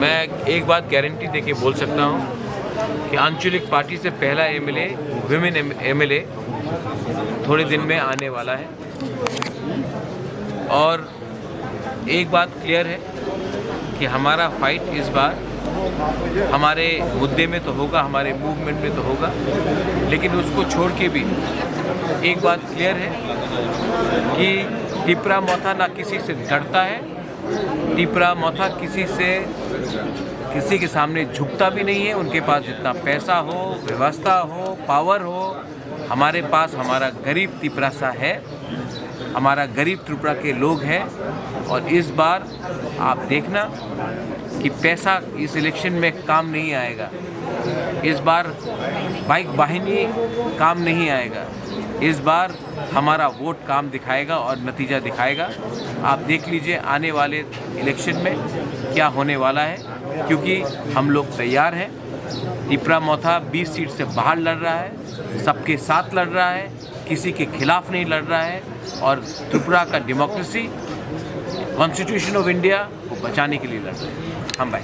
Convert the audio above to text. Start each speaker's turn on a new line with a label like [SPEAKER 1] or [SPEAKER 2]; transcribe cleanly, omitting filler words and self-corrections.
[SPEAKER 1] मैं एक बात गारंटी देके बोल सकता हूँ कि आंचलिक पार्टी से पहला एमएलए विमेन एमएलए थोड़े दिन में आने वाला है। और एक बात क्लियर है कि हमारा फाइट इस बार हमारे मुद्दे में तो होगा, हमारे मूवमेंट में तो होगा, लेकिन उसको छोड़ के भी एक बात क्लियर है कि टिपरा मोथा ना किसी से डरता है, टिपरा मोथा किसी के सामने झुकता भी नहीं है। उनके पास जितना पैसा हो, व्यवस्था हो, पावर हो, हमारे पास हमारा गरीब टिपरासा है, हमारा गरीब त्रिपुरा के लोग हैं। और इस बार आप देखना कि पैसा इस इलेक्शन में काम नहीं आएगा, इस बार बाइक वाहिनी काम नहीं आएगा, इस बार हमारा वोट काम दिखाएगा और नतीजा दिखाएगा। आप देख लीजिए आने वाले इलेक्शन में क्या होने वाला है, क्योंकि हम लोग तैयार हैं। टिपरा मोथा 20 सीट से बाहर लड़ रहा है, सबके साथ लड़ रहा है, किसी के खिलाफ नहीं लड़ रहा है और त्रिपुरा का डेमोक्रेसी, कॉन्स्टिट्यूशन ऑफ इंडिया को बचाने के लिए लड़ रहे हैं हम भाई।